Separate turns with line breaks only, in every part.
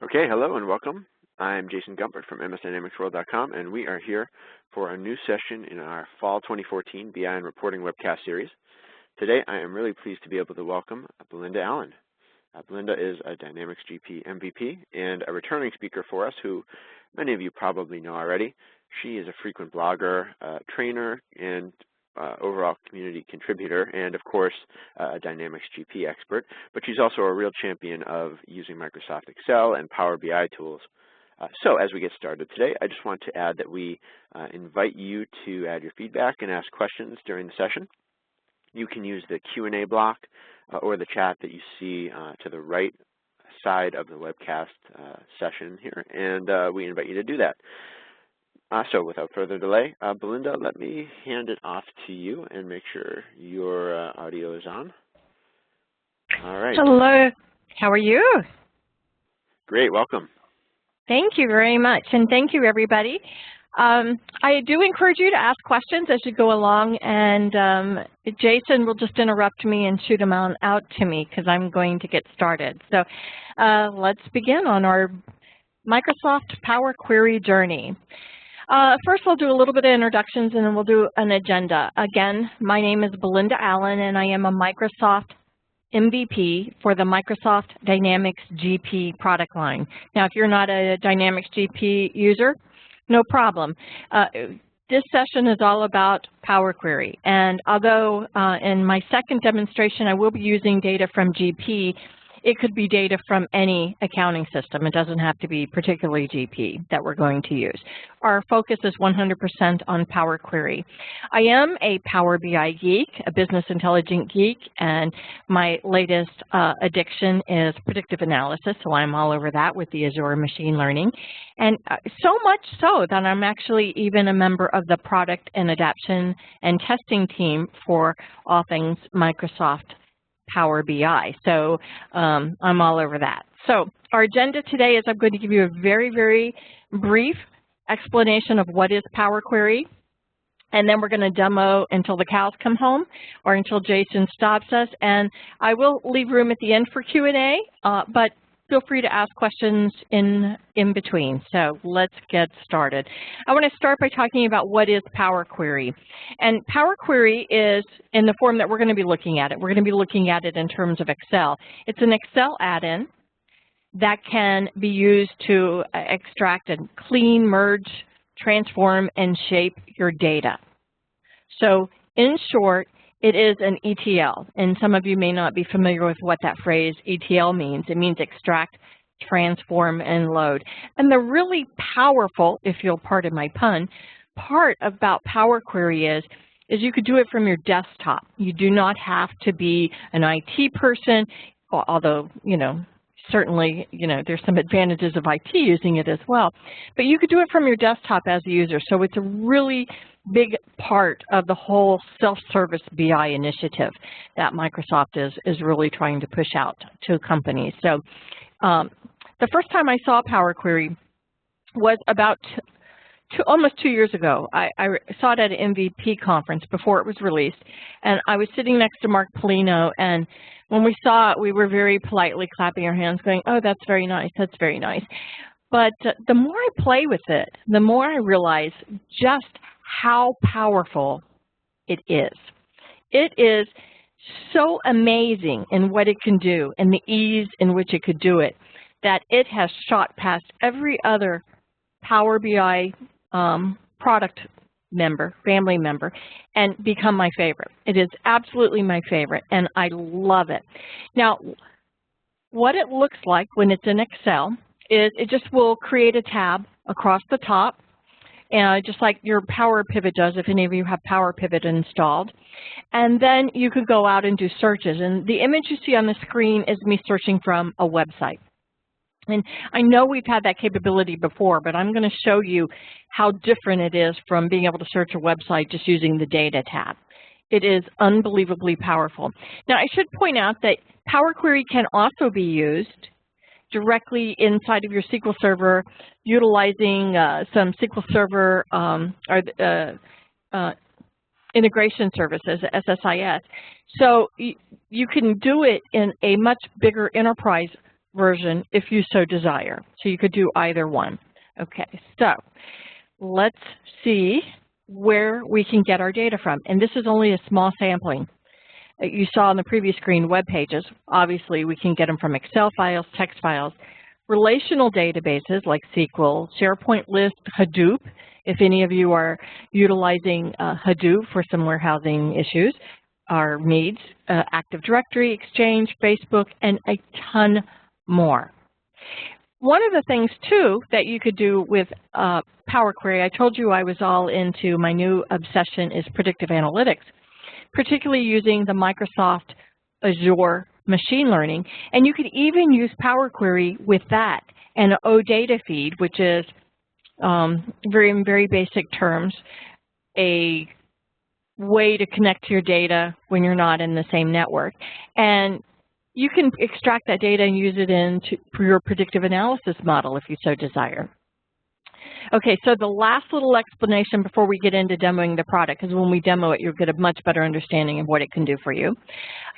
Okay, hello and welcome. I'm Jason Gumpert from MSDynamicsWorld.com, and we are here for a new session in our Fall 2014 BI and Reporting webcast series. Today, I am really pleased to be able to welcome Belinda Allen. Belinda is a Dynamics GP MVP and a returning speaker for us who many of you probably know already. She is a frequent blogger, trainer, and overall community contributor, and of course a Dynamics GP expert, but she's also a real champion of using Microsoft Excel and Power BI tools. So as we get started today, I just want to add that we invite you to add your feedback and ask questions during the session. You can use the Q&A block or the chat that you see to the right side of the webcast session here, and we invite you to do that. So without further delay, Belinda, let me hand it off to you and make sure your audio is on. All right.
Hello. How are you?
Great. Welcome.
Thank you very much, and thank you, everybody. I do encourage you to ask questions as you go along, and Jason will just interrupt me and shoot them out to me because I'm going to get started. So let's begin on our Microsoft Power Query journey. First, we'll do a little bit of introductions, and then we'll do an agenda. Again, my name is Belinda Allen, and I am a Microsoft MVP for the Microsoft Dynamics GP product line. Now, if you're not a Dynamics GP user, no problem. This session is all about Power Query, and although in my second demonstration I will be using data from GP, it could be data from any accounting system. It doesn't have to be particularly GP that we're going to use. Our focus is 100% on Power Query. I am a Power BI geek, a business intelligence geek, and my latest addiction is predictive analysis, so I'm all over that with the Azure machine learning. And so much so that I'm actually even a member of the product and adaptation and testing team for all things Microsoft Power BI. So I'm all over that. So our agenda today is I'm going to give you a very, very brief explanation of what is Power Query, and then we're going to demo until the cows come home or until Jason stops us, and I will leave room at the end for Q&A, but feel free to ask questions in between. So let's get started. I want to start by talking about what is Power Query. And Power Query is in the form that we're going to be looking at it. We're going to be looking at it in terms of Excel. It's an Excel add-in that can be used to extract and clean, merge, transform, and shape your data. So in short, it is an ETL, and some of you may not be familiar with what that phrase ETL means. It means extract, transform, and load. And the really powerful, if you'll pardon my pun, part about Power Query is you could do it from your desktop. You do not have to be an IT person, although, certainly, there's some advantages of IT using it as well. But you could do it from your desktop as a user. So it's a really big part of the whole self-service BI initiative that Microsoft is really trying to push out to companies. So the first time I saw Power Query was about almost 2 years ago. I saw it at an MVP conference before it was released, and I was sitting next to Mark Polino, and when we saw it, we were very politely clapping our hands going, "Oh, that's very nice, that's very nice." But the more I play with it, the more I realize just how powerful it is. It is so amazing in what it can do and the ease in which it could do it that it has shot past every other Power BI product member, family member, and become my favorite. It is absolutely my favorite, and I love it. Now, what it looks like when it's in Excel is it just will create a tab across the top, just like your Power Pivot does, if any of you have Power Pivot installed. And then you could go out and do searches. And the image you see on the screen is me searching from a website. And I know we've had that capability before, but I'm going to show you how different it is from being able to search a website just using the Data tab. It is unbelievably powerful. Now, I should point out that Power Query can also be used directly inside of your SQL Server, utilizing some SQL Server integration services, SSIS. So you can do it in a much bigger enterprise version if you so desire. So you could do either one. Okay, so let's see where we can get our data from. And this is only a small sampling. You saw on the previous screen web pages. Obviously, we can get them from Excel files, text files, relational databases like SQL, SharePoint list, Hadoop, if any of you are utilizing Hadoop for some warehousing issues or needs, Active Directory, Exchange, Facebook, and a ton more. One of the things, too, that you could do with Power Query, I told you I was all into, my new obsession is predictive analytics, particularly using the Microsoft Azure machine learning. And you could even use Power Query with that and OData feed, which is, in very basic terms, a way to connect to your data when you're not in the same network. And you can extract that data and use it for your predictive analysis model if you so desire. Okay, so the last little explanation before we get into demoing the product, because when we demo it, you'll get a much better understanding of what it can do for you.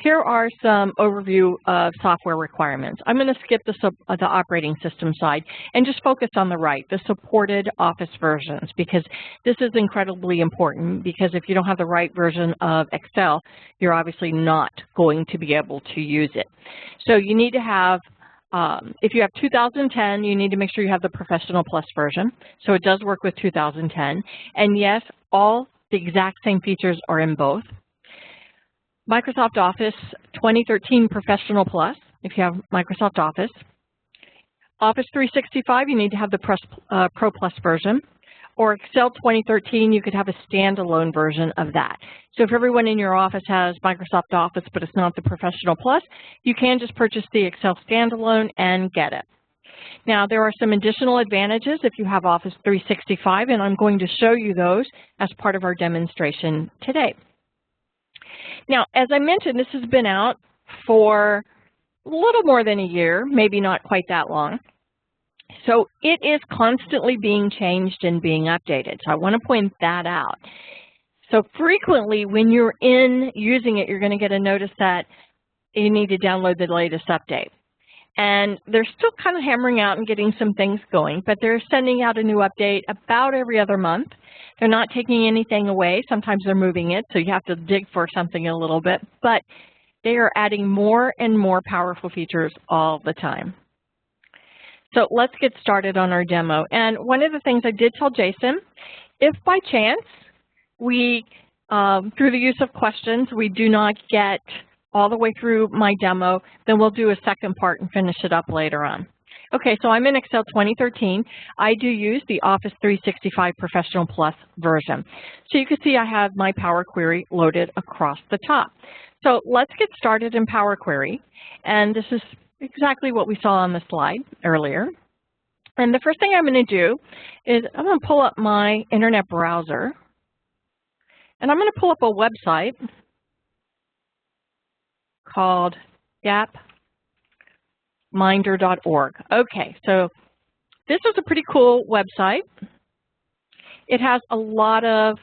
Here are some overview of software requirements. I'm going to skip the operating system side and just focus on the right, the supported Office versions, because this is incredibly important, because if you don't have the right version of Excel, you're obviously not going to be able to use it. So you need to have if you have 2010, you need to make sure you have the Professional Plus version. So it does work with 2010. And yes, all the exact same features are in both. Microsoft Office 2013 Professional Plus, if you have Microsoft Office. Office 365, you need to have the Pro Plus version. Or Excel 2013, you could have a standalone version of that. So if everyone in your office has Microsoft Office, but it's not the Professional Plus, you can just purchase the Excel standalone and get it. Now, there are some additional advantages if you have Office 365, and I'm going to show you those as part of our demonstration today. Now, as I mentioned, this has been out for a little more than a year, maybe not quite that long. So it is constantly being changed and being updated. So I want to point that out. So frequently when you're using it, you're going to get a notice that you need to download the latest update. And they're still kind of hammering out and getting some things going, but they're sending out a new update about every other month. They're not taking anything away. Sometimes they're moving it, so you have to dig for something a little bit. But they are adding more and more powerful features all the time. So let's get started on our demo. And one of the things I did tell Jason, if by chance we, through the use of questions, we do not get all the way through my demo, then we'll do a second part and finish it up later on. Okay, so I'm in Excel 2013. I do use the Office 365 Professional Plus version. So you can see I have my Power Query loaded across the top. So let's get started in Power Query. And this is exactly what we saw on the slide earlier. And the first thing I'm going to do is I'm going to pull up my internet browser, and I'm going to pull up a website called gapminder.org. Okay, so this is a pretty cool website. It has a lot of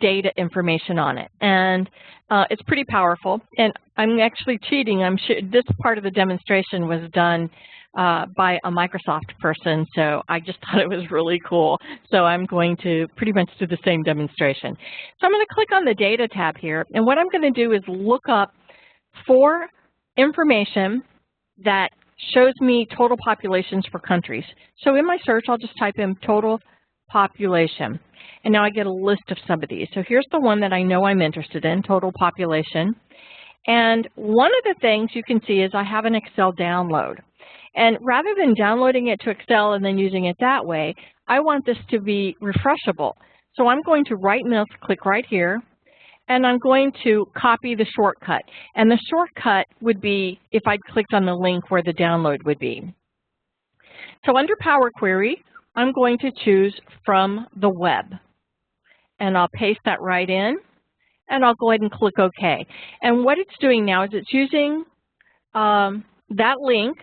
data information on it, and it's pretty powerful. And I'm actually cheating. I'm sure this part of the demonstration was done by a Microsoft person, so I just thought it was really cool. So I'm going to pretty much do the same demonstration. So I'm going to click on the Data tab here, and what I'm going to do is look up for information that shows me total populations for countries. So in my search, I'll just type in total population. And now I get a list of some of these. So here's the one that I know I'm interested in, total population. And one of the things you can see is I have an Excel download. And rather than downloading it to Excel and then using it that way, I want this to be refreshable. So I'm going to click right here, and I'm going to copy the shortcut. And the shortcut would be if I clicked on the link where the download would be. So under Power Query, I'm going to choose from the web. And I'll paste that right in, and I'll go ahead and click OK. And what it's doing now is it's using that link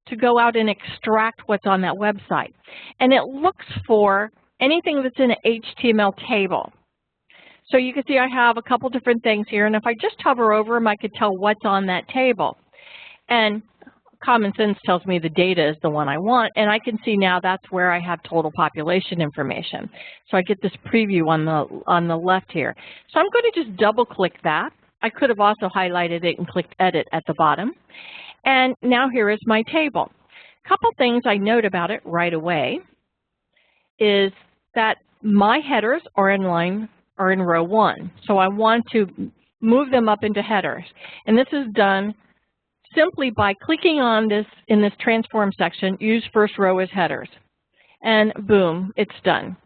to go out and extract what's on that website. And it looks for anything that's in an HTML table. So you can see I have a couple different things here, and if I just hover over them, I could tell what's on that table. And a common sense tells me the data is the one I want, and I can see now that's where I have total population information. So I get this preview on the left here. So I'm going to just double click that. I could have also highlighted it and clicked edit at the bottom. And now here is my table. A couple things I note about it right away is that my headers are in row 1. So I want to move them up into headers. And this is done simply by clicking on this in this transform section, use first row as headers. And boom, it's done.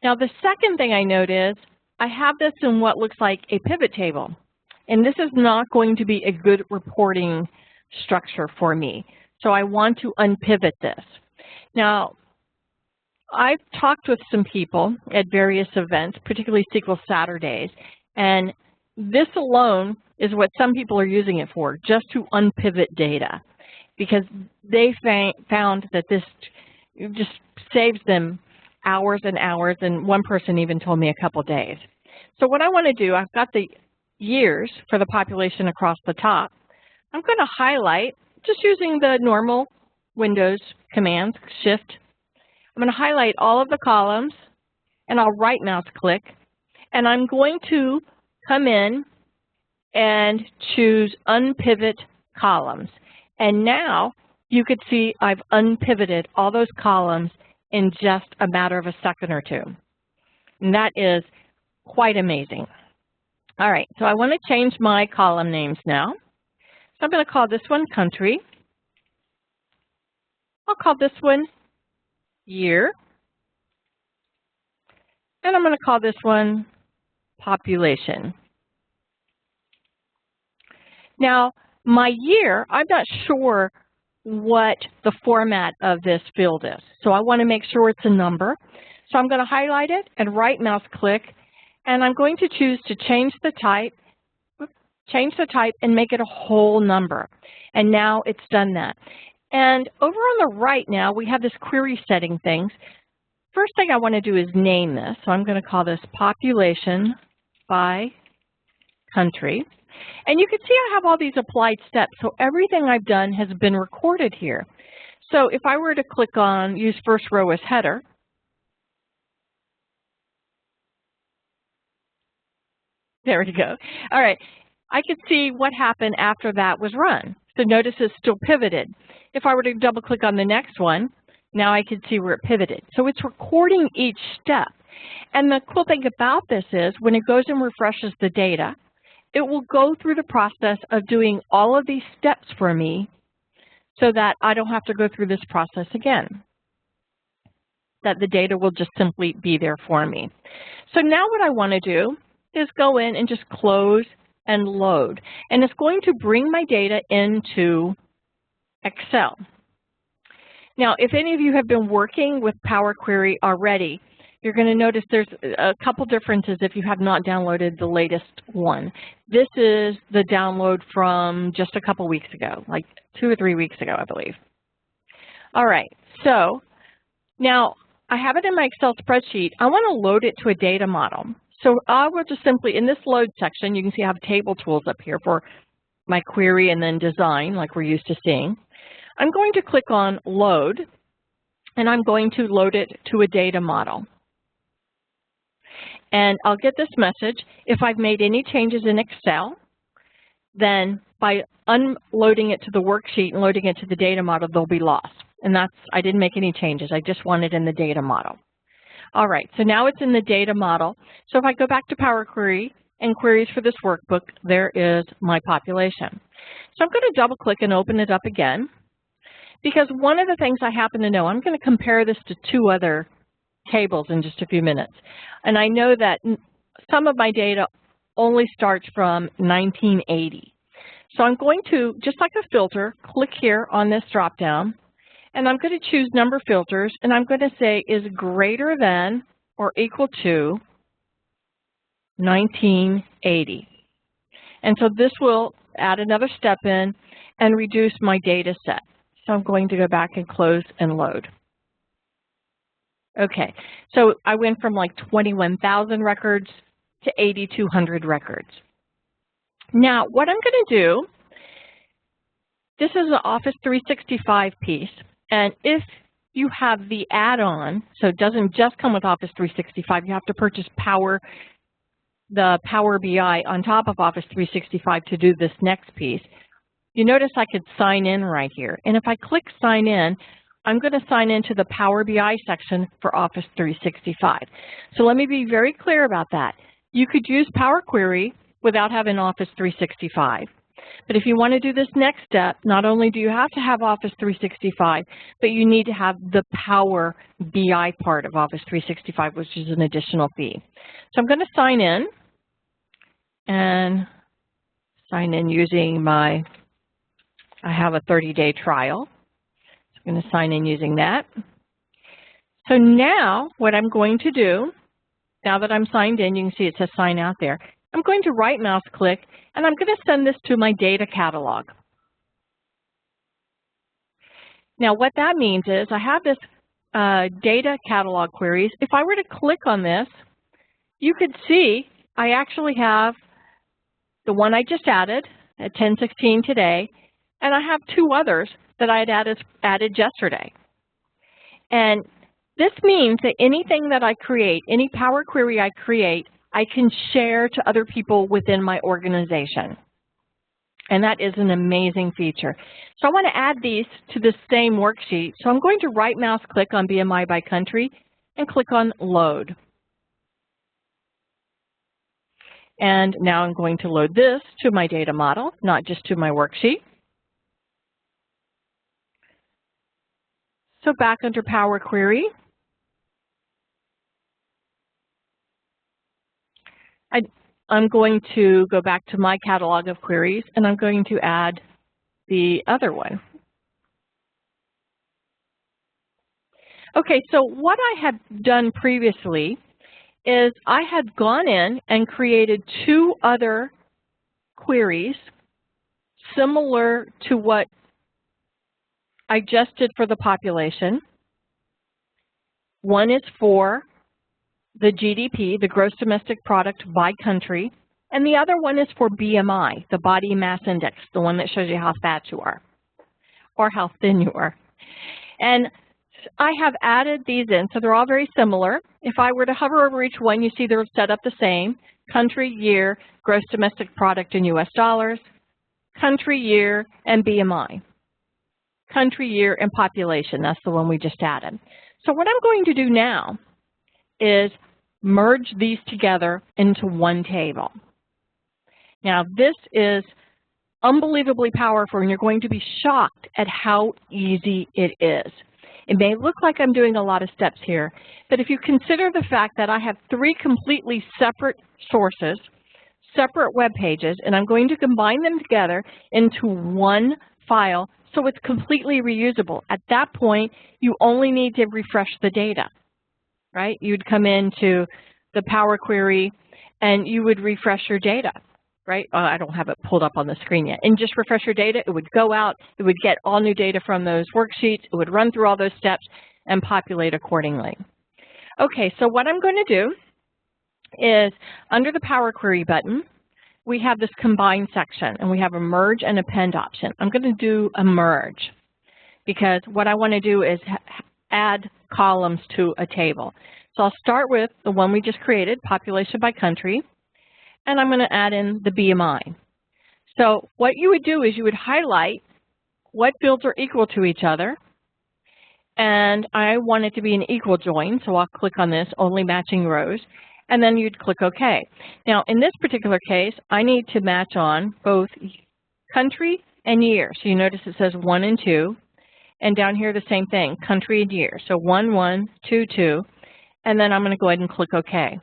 Now the second thing I note is I have this in what looks like a pivot table. And this is not going to be a good reporting structure for me. So I want to unpivot this. Now, I've talked with some people at various events, particularly SQL Saturdays, and this alone is what some people are using it for, just to unpivot data, because they found that this just saves them hours and hours, and one person even told me a couple days. So what I want to do, I've got the years for the population across the top. I'm going to highlight, just using the normal Windows commands, Shift. I'm going to highlight all of the columns, and I'll right mouse click, and I'm going to come in and choose Unpivot Columns. And now you could see I've unpivoted all those columns in just a matter of a second or two. And that is quite amazing. All right, so I want to change my column names now. So I'm going to call this one Country. I'll call this one Year. And I'm going to call this one Population. Now, my year, I'm not sure what the format of this field is. So I want to make sure it's a number. So I'm going to highlight it and right mouse click, and I'm going to choose to change the type and make it a whole number. And now it's done that. And over on the right now, we have this query setting things. First thing I want to do is name this. So I'm going to call this Population by Country. And you can see I have all these applied steps. So everything I've done has been recorded here. So if I were to click on use first row as header, there we go. All right, I can see what happened after that was run. So notice it's still pivoted. If I were to double click on the next one, now I can see where it pivoted. So it's recording each step. And the cool thing about this is when it goes and refreshes the data, it will go through the process of doing all of these steps for me so that I don't have to go through this process again. That the data will just simply be there for me. So now what I want to do is go in and just close and load. And it's going to bring my data into Excel. Now, if any of you have been working with Power Query already, you're going to notice there's a couple differences if you have not downloaded the latest one. This is the download from just a couple weeks ago, like 2 or 3 weeks ago, I believe. All right, so now I have it in my Excel spreadsheet. I want to load it to a data model. So I will just simply, in this load section, you can see I have table tools up here for my query and then design, like we're used to seeing. I'm going to click on load, and I'm going to load it to a data model. And I'll get this message. If I've made any changes in Excel, then by unloading it to the worksheet and loading it to the data model, they'll be lost. And that's, I didn't make any changes. I just want it in the data model. All right, so now it's in the data model. So if I go back to Power Query and queries for this workbook, there is my population. So I'm going to double click and open it up again, because one of the things I happen to know, I'm going to compare this to 2 other tables in just a few minutes. And I know that some of my data only starts from 1980. So I'm going to, just like a filter, click here on this drop down, and I'm going to choose number filters, and I'm going to say is greater than or equal to 1980. And so this will add another step in and reduce my data set. So I'm going to go back and close and load. Okay, so I went from like 21,000 records to 8,200 records. Now, what I'm going to do this is an Office 365 piece, and if you have the add-on, so it doesn't just come with Office 365, you have to purchase the Power BI on top of Office 365 to do this next piece. You notice I could sign in right here, and if I click sign in, I'm going to sign into the Power BI section for Office 365. So let me be very clear about that. You could use Power Query without having Office 365. But if you want to do this next step, not only do you have to have Office 365, but you need to have the Power BI part of Office 365, which is an additional fee. So I'm going to sign in and sign in using I have a 30-day trial. So I'm going to sign in using that. So now what I'm going to do, now that I'm signed in, you can see it says sign out there. I'm going to right mouse click, and I'm going to send this to my data catalog. Now what that means is I have this data catalog queries. If I were to click on this, you could see I actually have the one I just added at 10:16 today, and I have two others that I had added yesterday. And this means that anything that I create, any Power Query I create, I can share to other people within my organization. And that is an amazing feature. So I want to add these to the same worksheet. So I'm going to right mouse click on BMI by country and click on load. And now I'm going to load this to my data model, not just to my worksheet. So back under Power Query, I'm going to go back to my catalog of queries, and I'm going to add the other one. Okay, so what I had done previously is I had gone in and created two other queries similar to what I just did for the population. One is for the GDP, the gross domestic product by country, and the other one is for BMI, the body mass index, the one that shows you how fat you are or how thin you are. And I have added these in, so they're all very similar. If I were to hover over each one, you see they're set up the same: country, year, gross domestic product in US dollars, country, year, and BMI. Country, year, and population, that's the one we just added. So what I'm going to do now is merge these together into one table. Now this is unbelievably powerful, and you're going to be shocked at how easy it is. It may look like I'm doing a lot of steps here, but if you consider the fact that I have three completely separate sources, separate web pages, and I'm going to combine them together into one file so it's completely reusable. At that point, you only need to refresh the data, right? You'd come into the Power Query and you would refresh your data, right? I don't have it pulled up on the screen yet. And just refresh your data, it would go out, it would get all new data from those worksheets, it would run through all those steps and populate accordingly. Okay, so what I'm going to do is under the Power Query button, we have this combine section, and we have a merge and append option. I'm going to do a merge because what I want to do is add columns to a table. So I'll start with the one we just created, population by country, and I'm going to add in the BMI. So what you would do is you would highlight what fields are equal to each other, and I want it to be an equal join, so I'll click on this, only matching rows, and then you'd click OK. Now, in this particular case, I need to match on both country and year. So you notice it says 1 and 2, and down here the same thing, country and year. So 1, 1, 2, 2, and then I'm going to go ahead and click OK.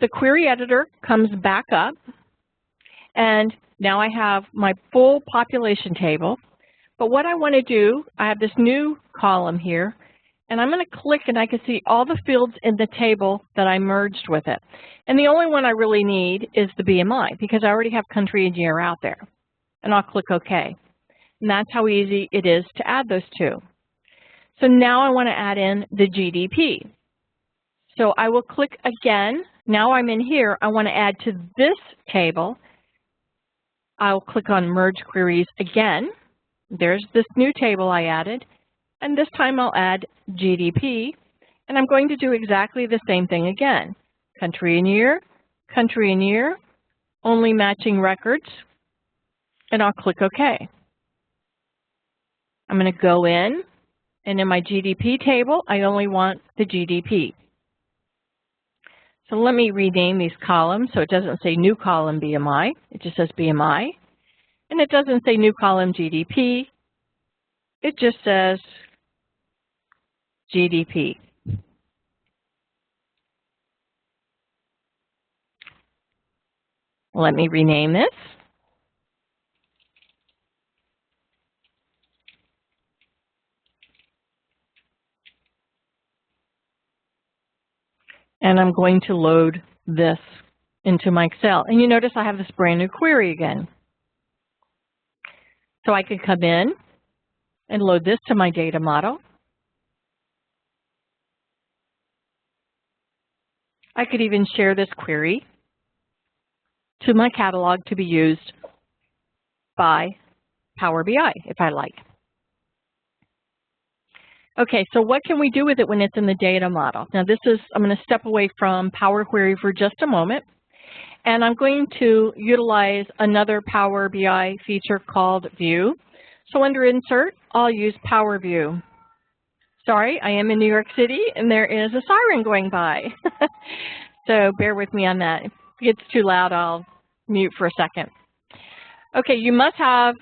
The query editor comes back up, and now I have my full population table. But what I want to do, I have this new column here, and I'm going to click and I can see all the fields in the table that I merged with it. And the only one I really need is the BMI because I already have country and year out there. And I'll click OK. And that's how easy it is to add those two. So now I want to add in the GDP. So I will click again. Now I'm in here. I want to add to this table I'll click on Merge Queries again. There's this new table I added, and this time I'll add GDP, and I'm going to do exactly the same thing again. Country and year, only matching records, and I'll click OK. I'm going to go in, and in my GDP table, I only want the GDP. So let me rename these columns so it doesn't say new column BMI, it just says BMI. And it doesn't say new column GDP, it just says GDP. Let me rename this. And I'm going to load this into my Excel. And you notice I have this brand new query again. So I could come in and load this to my data model. I could even share this query to my catalog to be used by Power BI if I like. Okay, so what can we do with it when it's in the data model? Now I'm going to step away from Power Query for just a moment, and I'm going to utilize another Power BI feature called View. So under Insert, I'll use Power View. Sorry, I am in New York City, and there is a siren going by. So bear with me on that. If it gets too loud, I'll mute for a second. Okay, you must have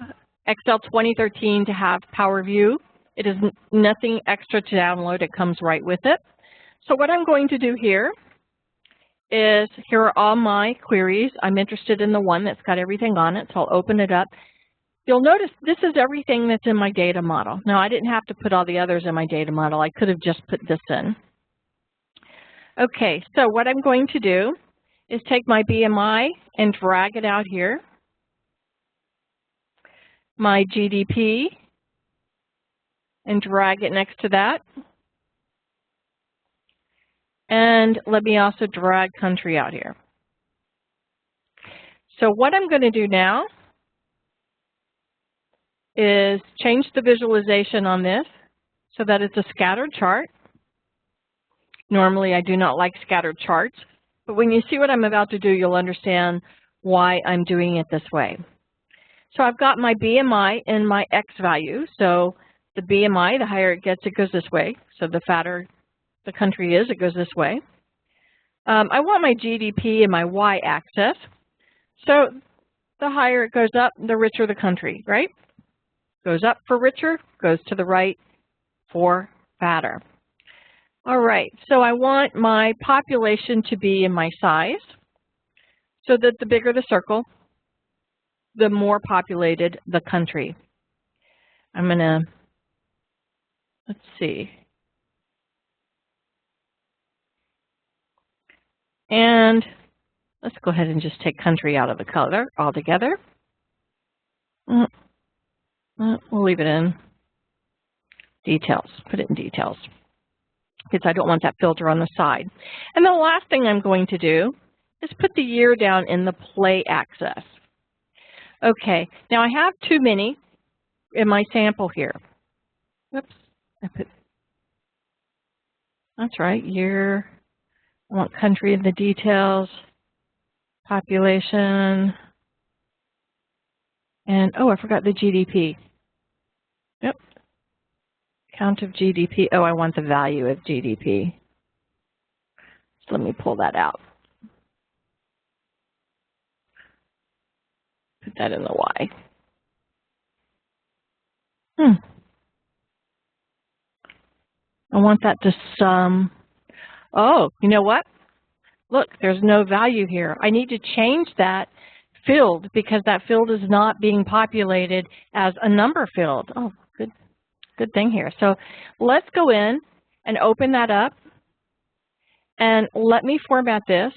Excel 2013 to have Power View. It is nothing extra to download. It comes right with it. So what I'm going to do here is, here are all my queries. I'm interested in the one that's got everything on it, so I'll open it up. You'll notice this is everything that's in my data model. Now, I didn't have to put all the others in my data model. I could have just put this in. Okay, so what I'm going to do is take my BMI and drag it out here. My GDP, and drag it next to that. And let me also drag country out here. So what I'm going to do now is change the visualization on this so that it's a scattered chart. Normally I do not like scattered charts, but when you see what I'm about to do, you'll understand why I'm doing it this way. So I've got my BMI and my X value. So the BMI, the higher it gets, it goes this way. So the fatter the country is, it goes this way. I want my GDP and my Y-axis. So the higher it goes up, the richer the country, right? Goes up for richer, goes to the right for fatter. All right, so I want my population to be in my size so that the bigger the circle, the more populated the country. I'm going to, let's see. And let's go ahead and just take country out of the color altogether. We'll leave it in details, put it in details, because I don't want that filter on the side. And the last thing I'm going to do is put the year down in the play axis. Okay, now I have too many in my sample here. Whoops, that's right, year. I want country in the details, population, and oh, I forgot the GDP. Yep, count of GDP. Oh, I want the value of GDP. So let me pull that out. Put that in the Y. I want that to sum. Oh, you know what? Look, there's no value here. I need to change that field because that field is not being populated as a number field. Oh, good thing here. So let's go in and open that up, and let me format this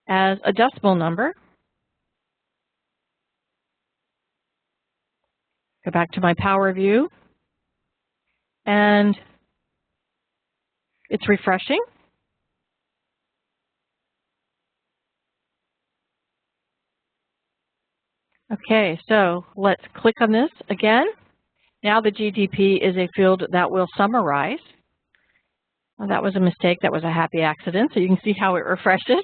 as a decimal number. Go back to my Power View, and it's refreshing. Okay, so let's click on this again. Now the GDP is a field that will summarize. Well, that was a mistake. That was a happy accident. So you can see how it refreshes.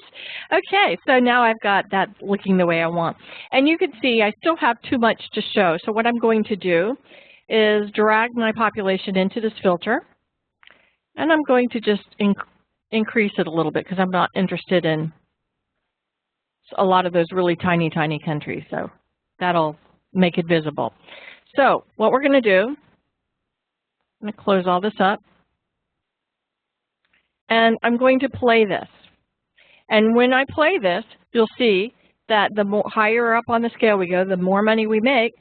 Okay, so now I've got that looking the way I want. And you can see I still have too much to show. So what I'm going to do is drag my population into this filter. And I'm going to just increase it a little bit because I'm not interested in a lot of those really tiny, tiny countries. So that'll make it visible. So what we're going to do, I'm going to close all this up. And I'm going to play this. And when I play this, you'll see that the more higher up on the scale we go, the more money we make,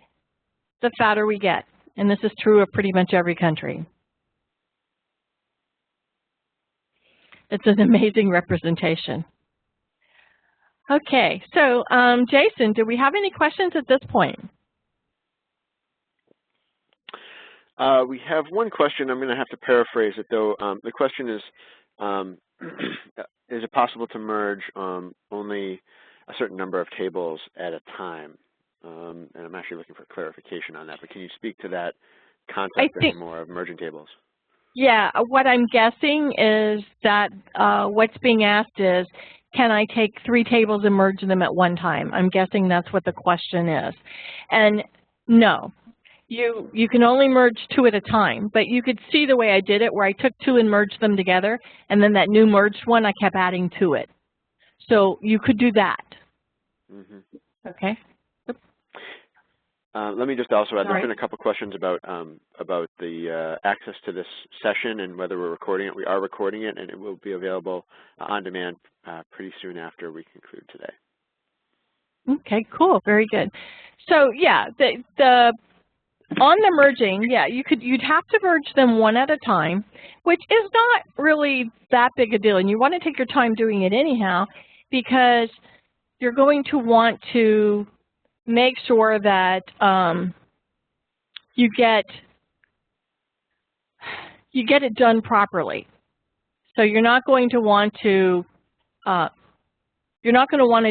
the fatter we get. And this is true of pretty much every country. It's an amazing representation. Okay, so Jason, do we have any questions at this point?
We have one question. I'm going to have to paraphrase it, though. The question is it possible to merge only a certain number of tables at a time? And I'm actually looking for clarification on that, but can you speak to that concept more of merging tables?
Yeah, what I'm guessing is that what's being asked is, can I take 3 tables and merge them at one time? I'm guessing that's what the question is. And no. You can only merge 2 at a time, but you could see the way I did it where I took 2 and merged them together, and then that new merged one I kept adding to it. So you could do that. Mm-hmm. Okay.
Let me just also add, there's been a couple questions about the access to this session and whether we're recording it. We are recording it, and it will be available on demand pretty soon after we conclude today.
Okay, cool, very good. So yeah, on the merging, yeah, you'd have to merge them one at a time, which is not really that big a deal. And you want to take your time doing it anyhow, because you're going to want to make sure that you get it done properly. So you're not going to want to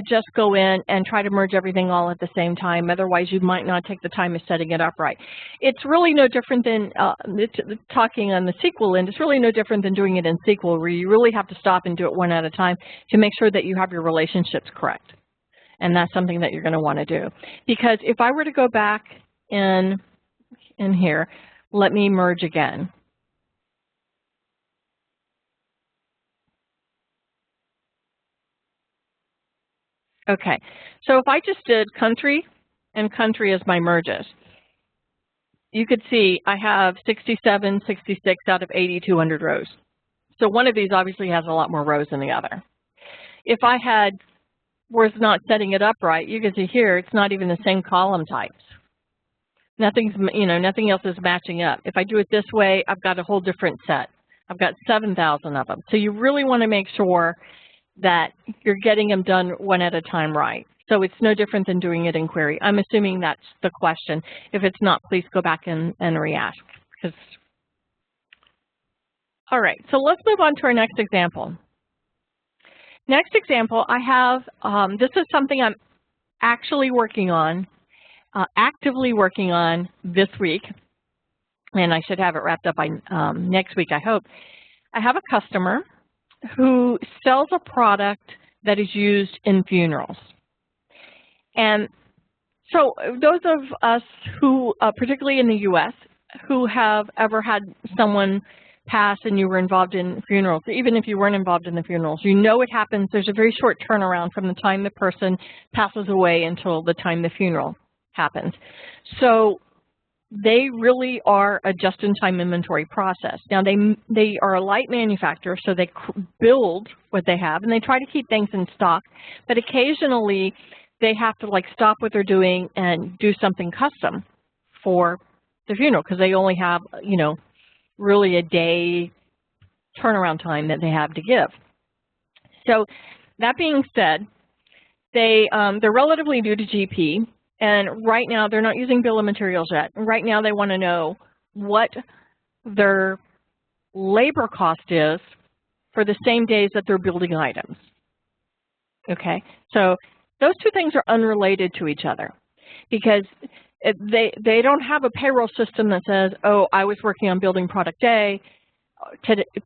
just go in and try to merge everything all at the same time. Otherwise, you might not take the time of setting it up right. It's really no different than talking on the SQL end. It's really no different than doing it in SQL, where you really have to stop and do it one at a time to make sure that you have your relationships correct. And that's something that you're going to want to do. Because if I were to go back in here, let me merge again. Okay, so if I just did country and country as my merges, you could see I have 67, 66 out of 8,200 rows. So one of these obviously has a lot more rows than the other. If I was not setting it up right, you can see here it's not even the same column types. Nothing else is matching up. If I do it this way, I've got a whole different set. I've got 7,000 of them. So you really want to make sure that you're getting them done one at a time right. So it's no different than doing it in query. I'm assuming that's the question. If it's not, please go back and re-ask. All right, so let's move on to our next example. Next example, I have, this is something I'm actually working on, actively working on this week, and I should have it wrapped up by next week, I hope. I have a customer who sells a product that is used in funerals. And so those of us who, particularly in the US, who have ever had someone pass and you were involved in funerals, even if you weren't involved in the funerals, you know it happens. There's a very short turnaround from the time the person passes away until the time the funeral happens. So they really are a just-in-time inventory process. Now, they are a light manufacturer, so they build what they have, and they try to keep things in stock, but occasionally they have to stop what they're doing and do something custom for the funeral, because they only have, really a day turnaround time that they have to give. So that being said, they're relatively new to GP. And right now, they're not using bill of materials yet. Right now, they want to know what their labor cost is for the same days that they're building items. Okay, so those two things are unrelated to each other. because they don't have a payroll system that says, oh, I was working on building product A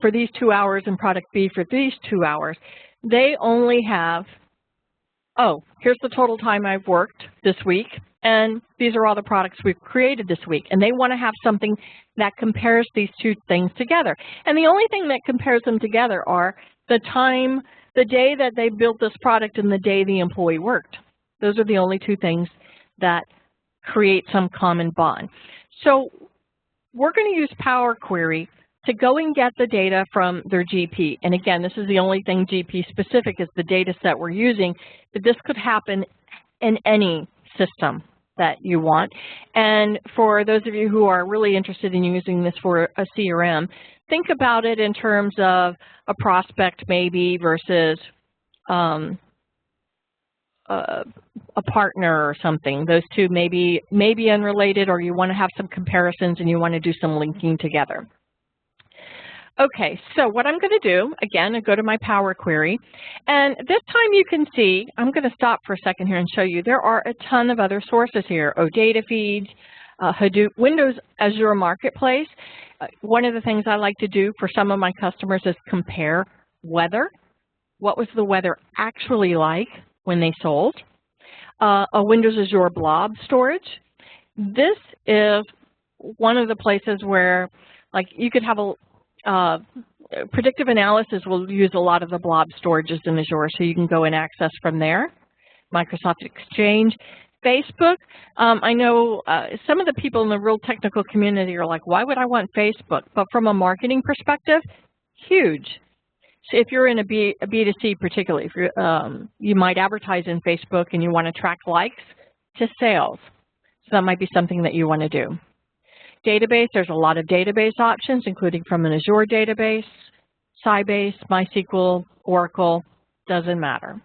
for these 2 hours and product B for these 2 hours. They only have, oh, here's the total time I've worked this week, and these are all the products we've created this week. And they want to have something that compares these two things together. And the only thing that compares them together are the time, the day that they built this product and the day the employee worked. Those are the only two things that create some common bond. So we're going to use Power Query to go and get the data from their GP. And again, this is the only thing GP specific is the data set we're using, but this could happen in any system that you want. And for those of you who are really interested in using this for a CRM, think about it in terms of a prospect maybe versus a partner or something. Those two may be unrelated, or you want to have some comparisons and you want to do some linking together. Okay, so what I'm going to do, again, I go to my Power Query, and this time you can see, I'm going to stop for a second here and show you, there are a ton of other sources here. Data feeds, Hadoop, Windows Azure Marketplace. One of the things I like to do for some of my customers is compare weather. What was the weather actually like when they sold? A Windows Azure blob storage. This is one of the places where, like, you could have a predictive analysis will use a lot of the blob storages in Azure, so you can go and access from there. Microsoft Exchange. Facebook, I know some of the people in the real technical community are like, why would I want Facebook? But from a marketing perspective, huge. So if you're in a B2C particularly, if you're, you might advertise in Facebook and you want to track likes to sales. So that might be something that you want to do. Database, there's a lot of database options, including from an Azure database, Sybase, MySQL, Oracle, doesn't matter.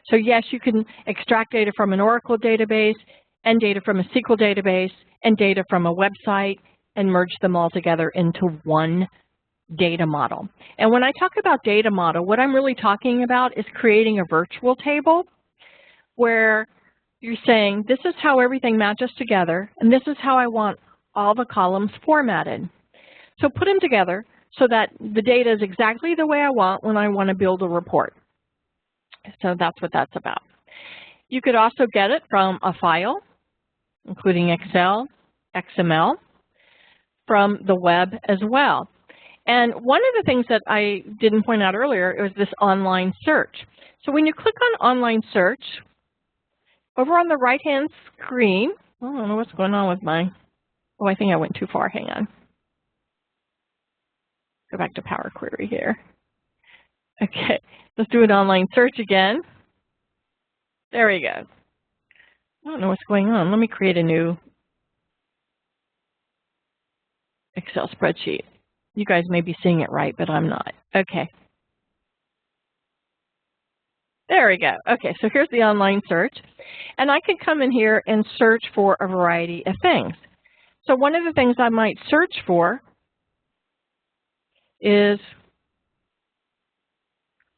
So yes, you can extract data from an Oracle database and data from a SQL database and data from a website and merge them all together into one data model. And when I talk about data model, what I'm really talking about is creating a virtual table where you're saying, this is how everything matches together, and this is how I want all the columns formatted. So put them together so that the data is exactly the way I want when I want to build a report. So that's what that's about. You could also get it from a file, including Excel, XML, from the web as well. And one of the things that I didn't point out earlier was this online search. So when you click on online search, over on the right-hand screen, I don't know what's going on with my, oh, I think I went too far, hang on. Go back to Power Query here. Okay, let's do an online search again. There we go. I don't know what's going on. Let me create a new Excel spreadsheet. You guys may be seeing it right, but I'm not. Okay. There we go. Okay, so here's the online search. And I can come in here and search for a variety of things. So one of the things I might search for is,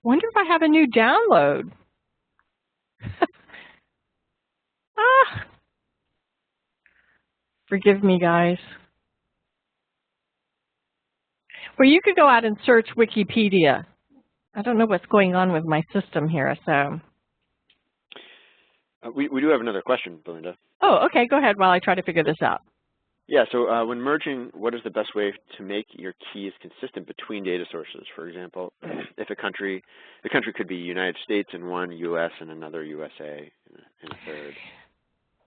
wonder if I have a new download. Forgive me, guys. Well, you could go out and search Wikipedia. I don't know what's going on with my system here, so.
We do have another question, Belinda.
Oh, okay, go ahead while I try to figure this out.
Yeah, so when merging, what is the best way to make your keys consistent between data sources? For example, if the country could be United States in one, US in another, USA in a third.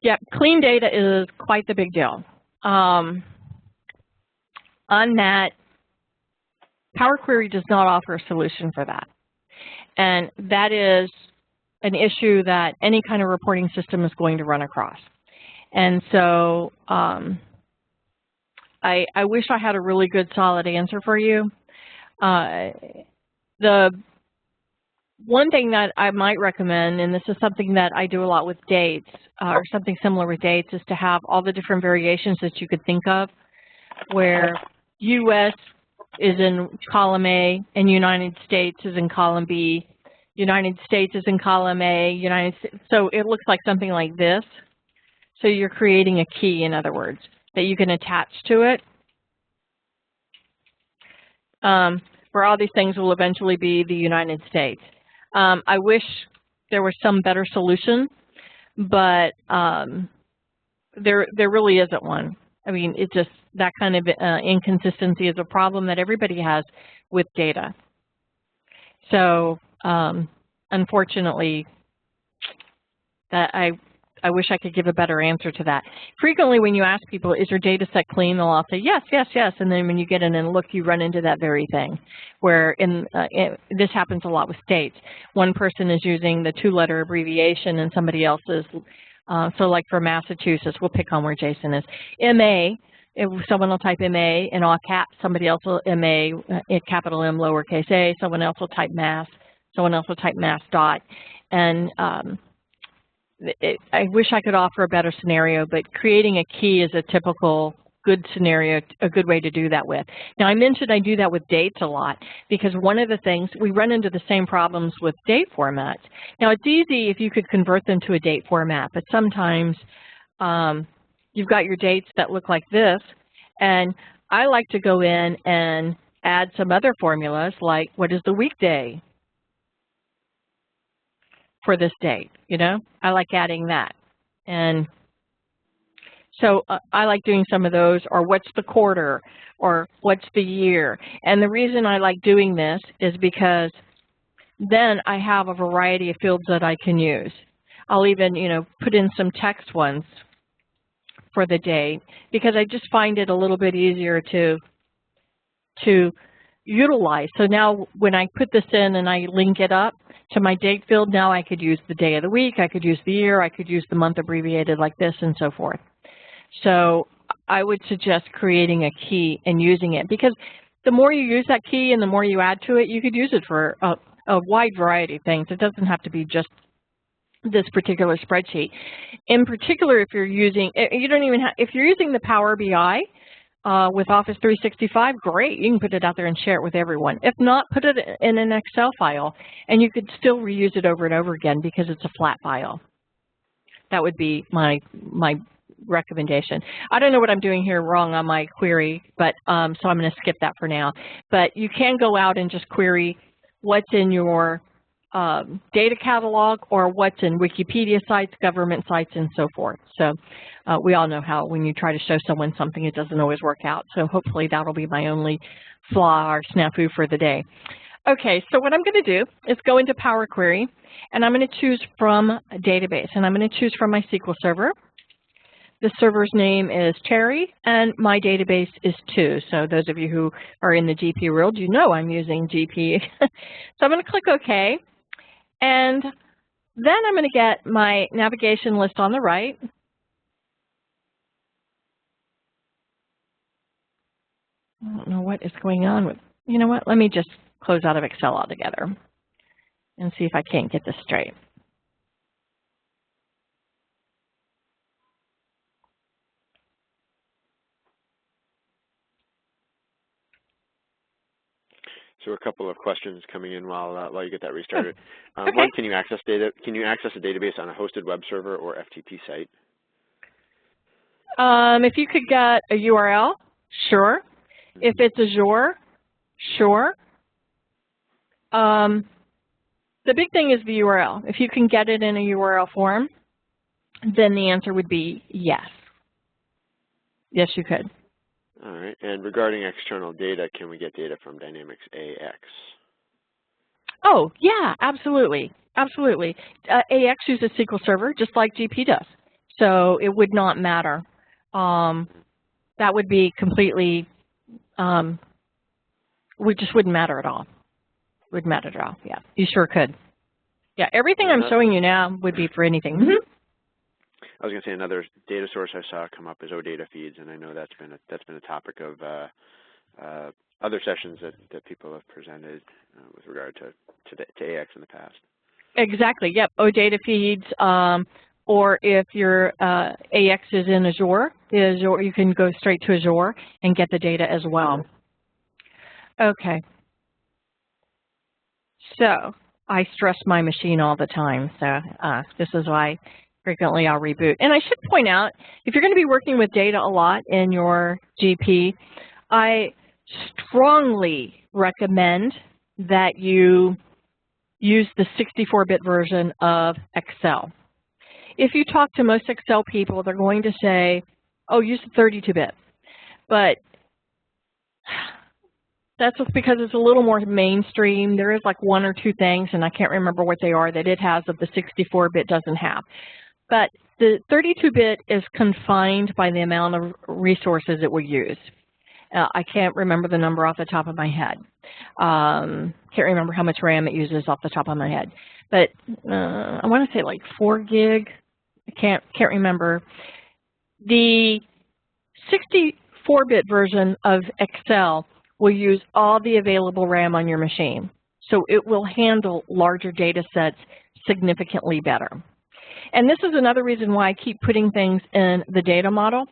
Yeah, clean data is quite the big deal. On that, Power Query does not offer a solution for that. And that is an issue that any kind of reporting system is going to run across. And so I wish I had a really good solid answer for you. The one thing that I might recommend, and this is something that I do a lot with dates, or something similar with dates, is to have all the different variations that you could think of, where US is in column A and United States is in column B. United States is in column A, so it looks like something like this. So you're creating a key, in other words, that you can attach to it. Where all these things will eventually be the United States. I wish there was some better solution, but there really isn't one. I mean, it just, that kind of inconsistency is a problem that everybody has with data. So unfortunately, that I wish I could give a better answer to that. Frequently when you ask people, is your data set clean, they'll all say, yes, yes, yes. And then when you get in and look, you run into that very thing where this happens a lot with states. One person is using the 2-letter abbreviation and somebody else is, so like for Massachusetts, we'll pick on where Jason is, MA, if someone will type MA in all caps, somebody else will MA, capital M, lowercase a, someone else will type Mass, someone else will type Mass dot. And I wish I could offer a better scenario, but creating a key is a typical good scenario, a good way to do that with. Now, I mentioned I do that with dates a lot because one of the things, we run into the same problems with date formats. Now, it's easy if you could convert them to a date format, but sometimes you've got your dates that look like this, and I like to go in and add some other formulas like, what is the weekday for this date, you know? I like adding that. And so I like doing some of those, or what's the quarter, or what's the year. And the reason I like doing this is because then I have a variety of fields that I can use. I'll even, you know, put in some text ones for the date because I just find it a little bit easier to utilize. So now when I put this in and I link it up to my date field, now I could use the day of the week, I could use the year, I could use the month abbreviated like this and so forth. So I would suggest creating a key and using it because the more you use that key and the more you add to it, you could use it for a wide variety of things. It doesn't have to be just this particular spreadsheet. In particular, if you're using, you don't even have, if you're using the Power BI with Office 365, great, you can put it out there and share it with everyone. If not, put it in an Excel file and you could still reuse it over and over again because it's a flat file. That would be my recommendation. I don't know what I'm doing here wrong on my query, but so I'm going to skip that for now. But you can go out and just query what's in your data catalog or what's in Wikipedia sites, government sites, and so forth. So we all know how when you try to show someone something, it doesn't always work out. So hopefully that'll be my only flaw or snafu for the day. Okay, so what I'm going to do is go into Power Query, and I'm going to choose from a database, and I'm going to choose from my SQL Server. The server's name is Cherry, and my database is 2. So those of you who are in the GP world, you know I'm using GP. So I'm going to click OK. And then I'm going to get my navigation list on the right. I don't know what is going on with, you know what, let me just close out of Excel altogether and see if I can't get this straight.
So a couple of questions coming in while you get that restarted.
Okay.
One, can you access data? Can you access a database on a hosted web server or FTP site?
If you could get a URL, sure. If it's Azure, sure. The big thing is the URL. If you can get it in a URL form, then the answer would be yes. Yes, you could.
All right. And regarding external data, can we get data from Dynamics AX?
Oh, yeah, absolutely. Absolutely. AX uses SQL Server just like GP does. So it would not matter. That would be completely, we just wouldn't matter at all. Wouldn't matter at all. Yeah, you sure could. Yeah, everything I'm showing you now would be for anything. Mm-hmm.
I was going to say another data source I saw come up is OData feeds, and I know that's been a topic of other sessions that people have presented with regard to AX in the past.
Exactly. Yep. OData feeds, or if your AX is in Azure, you can go straight to Azure and get the data as well. Okay. So I stress my machine all the time. So this is why frequently I'll reboot. And I should point out, if you're going to be working with data a lot in your GP, I strongly recommend that you use the 64-bit version of Excel. If you talk to most Excel people, they're going to say, oh, use the 32-bit. But that's because it's a little more mainstream. There is like one or two things, and I can't remember what they are, that it has that the 64-bit doesn't have. But the 32-bit is confined by the amount of resources it will use. I can't remember the number off the top of my head. Can't remember how much RAM it uses off the top of my head. But I want to say like 4 gig. I can't remember. The 64-bit version of Excel will use all the available RAM on your machine. So it will handle larger data sets significantly better. And this is another reason why I keep putting things in the data model,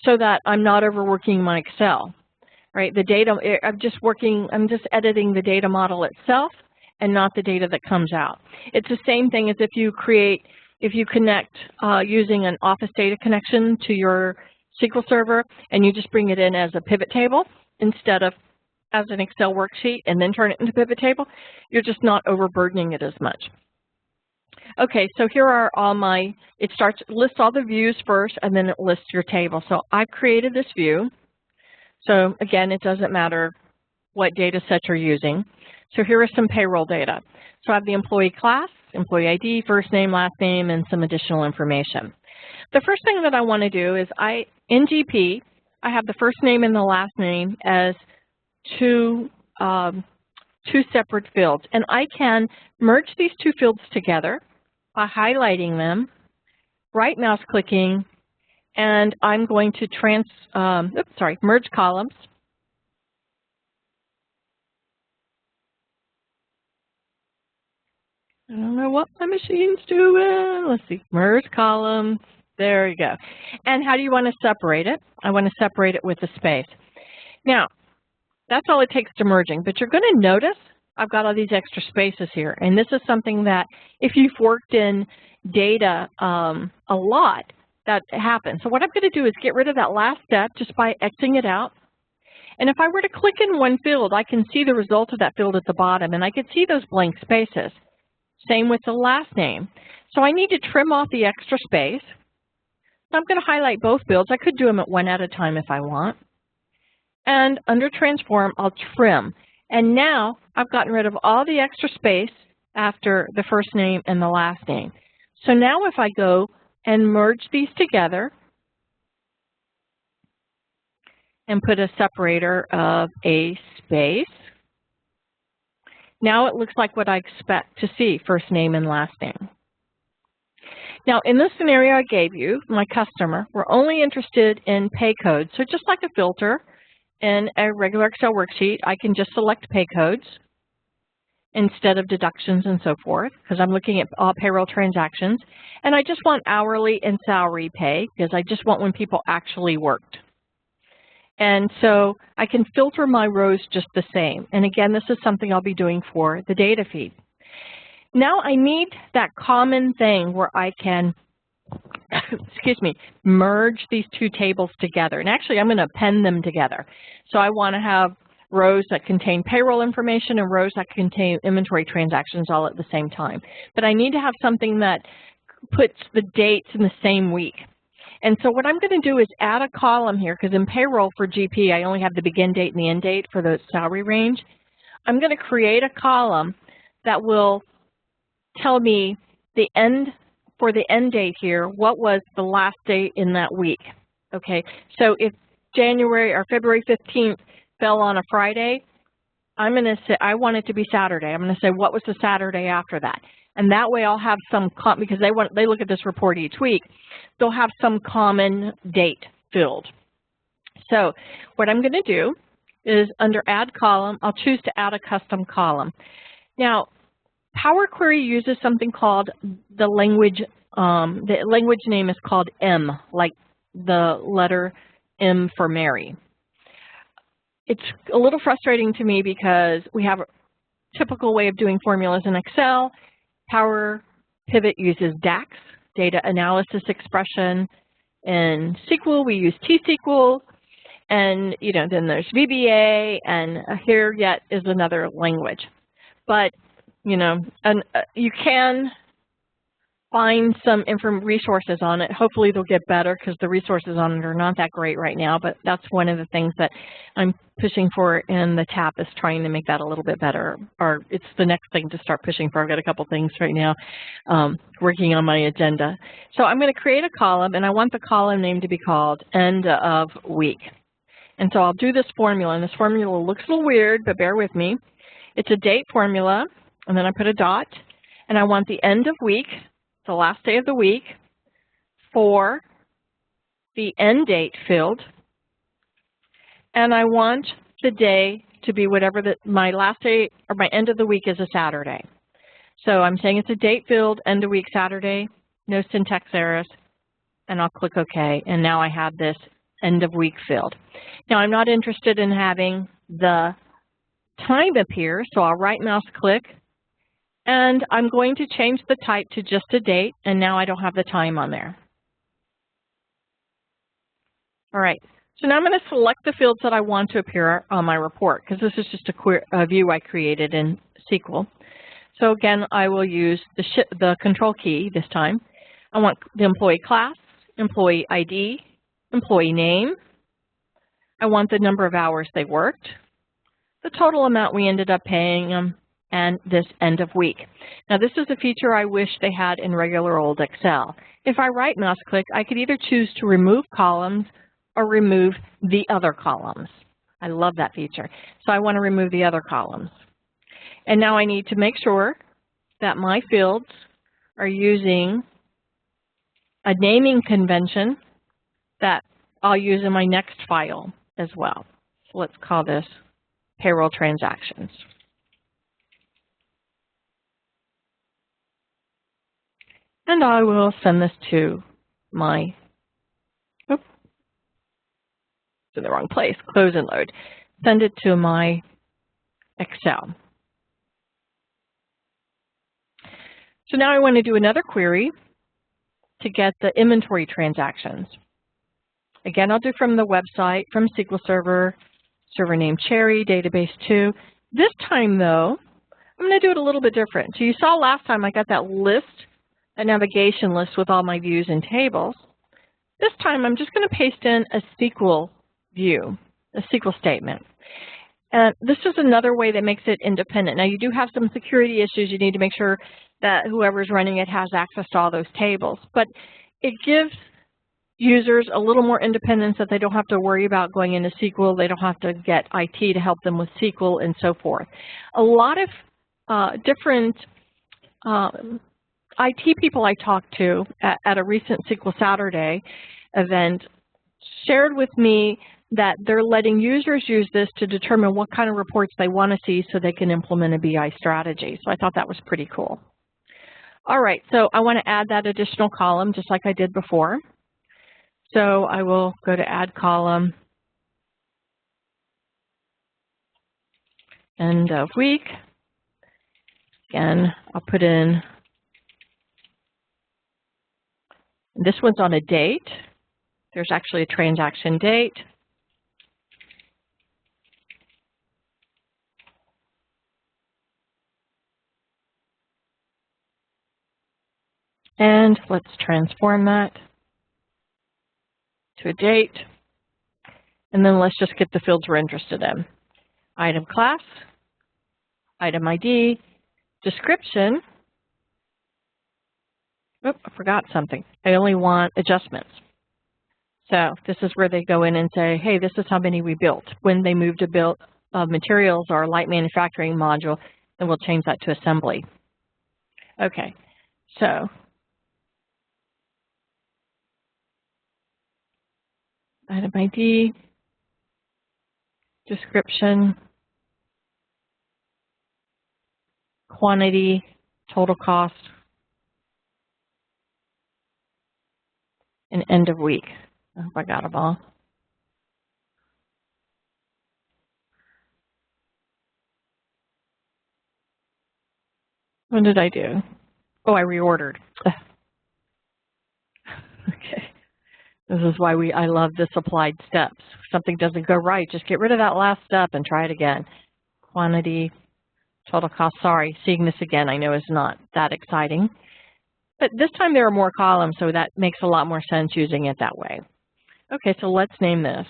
so that I'm not overworking my Excel. Right? The data, I'm just editing the data model itself and not the data that comes out. It's the same thing as if you connect using an Office data connection to your SQL Server, and you just bring it in as a pivot table instead of as an Excel worksheet and then turn it into pivot table, you're just not overburdening it as much. Okay, so here are all it lists all the views first, and then it lists your table. So I've created this view. So again, it doesn't matter what data set you're using. So here is some payroll data. So I have the employee class, employee ID, first name, last name, and some additional information. The first thing that I want to do is in GP, I have the first name and the last name as two separate fields. And I can merge these two fields together by highlighting them, right mouse clicking, and I'm going to merge columns. I don't know what my machine's doing. Let's see, merge columns. There you go. And how do you want to separate it? I want to separate it with a space. Now, that's all it takes to merging, but you're going to notice I've got all these extra spaces here. And this is something that if you've worked in data a lot, that happens. So what I'm going to do is get rid of that last step just by Xing it out. And if I were to click in one field, I can see the result of that field at the bottom, and I can see those blank spaces. Same with the last name. So I need to trim off the extra space. So I'm going to highlight both fields. I could do them one at a time if I want. And under Transform, I'll trim. And now I've gotten rid of all the extra space after the first name and the last name. So now if I go and merge these together and put a separator of a space, now it looks like what I expect to see, first name and last name. Now in this scenario I gave you, my customer, we're only interested in pay codes. So just like a filter in a regular Excel worksheet, I can just select pay codes instead of deductions and so forth, because I'm looking at all payroll transactions. And I just want hourly and salary pay, because I just want when people actually worked. And so I can filter my rows just the same. And again, this is something I'll be doing for the data feed. Now I need that common thing where I can, merge these two tables together. And actually, I'm going to append them together. So I want to have rows that contain payroll information and rows that contain inventory transactions all at the same time. But I need to have something that puts the dates in the same week. And so what I'm going to do is add a column here, because in payroll for GP, I only have the begin date and the end date for the salary range. I'm going to create a column that will tell me the end, for the end date here, what was the last day in that week. Okay, so if January or February 15th fell on a Friday, I'm going to say, I want it to be Saturday. I'm going to say, what was the Saturday after that? And that way I'll have some, because they look at this report each week, they'll have some common date filled. So what I'm going to do is under Add Column, I'll choose to add a custom column. Now, Power Query uses something called the language name is called M, like the letter M for Mary. It's a little frustrating to me because we have a typical way of doing formulas in Excel. Power Pivot uses DAX, data analysis expression. In SQL, we use T-SQL, and then there's VBA, and here yet is another language. But you can find some resources on it. Hopefully they'll get better because the resources on it are not that great right now, but that's one of the things that I'm pushing for in the TAP, is trying to make that a little bit better, or it's the next thing to start pushing for. I've got a couple things right now working on my agenda. So I'm going to create a column, and I want the column name to be called End of Week. And so I'll do this formula, and this formula looks a little weird, but bear with me. It's a date formula, and then I put a dot, and I want the end of week, the last day of the week, for the end date field, and I want the day to be whatever my last day or my end of the week is, a Saturday. So I'm saying it's a date field, end of week Saturday, no syntax errors, and I'll click OK, and now I have this end of week field. Now I'm not interested in having the time appear, so I'll right mouse click, and I'm going to change the type to just a date, and now I don't have the time on there. All right, so now I'm going to select the fields that I want to appear on my report, because this is just a view I created in SQL. So again, I will use the control key this time. I want the employee class, employee ID, employee name. I want the number of hours they worked, the total amount we ended up paying them, and this end of week. Now this is a feature I wish they had in regular old Excel. If I right mouse click, I could either choose to remove columns or remove the other columns. I love that feature. So I want to remove the other columns. And now I need to make sure that my fields are using a naming convention that I'll use in my next file as well. So let's call this payroll transactions. And I will send this to my, oops, it's in the wrong place, close and load. Send it to my Excel. So now I want to do another query to get the inventory transactions. Again, I'll do from the website, from SQL Server, server name Cherry, database 2. This time though, I'm going to do it a little bit different. So you saw last time I got that list, a navigation list with all my views and tables. This time I'm just going to paste in a SQL view, a SQL statement. And this is another way that makes it independent. Now you do have some security issues. You need to make sure that whoever's running it has access to all those tables. But it gives users a little more independence, that they don't have to worry about going into SQL. They don't have to get IT to help them with SQL and so forth. A lot of different IT people I talked to at a recent SQL Saturday event shared with me that they're letting users use this to determine what kind of reports they want to see so they can implement a BI strategy. So I thought that was pretty cool. All right, so I want to add that additional column just like I did before. So I will go to add column, end of week. Again, I'll put in, this one's on a date. There's actually a transaction date. And let's transform that to a date. And then let's just get the fields we're interested in. Item class, item ID, description. Oop, I forgot something. I only want adjustments. So this is where they go in and say, hey, this is how many we built. When they move to build materials or light manufacturing module, then we'll change that to assembly. Okay, so item ID, description, quantity, total cost, and end of week. I hope I got them all. What did I do? Oh, I reordered. This is why I love this applied steps. If something doesn't go right, just get rid of that last step and try it again. Quantity, total cost. Sorry, seeing this again I know is not that exciting. But this time there are more columns, so that makes a lot more sense using it that way. Okay, so let's name this.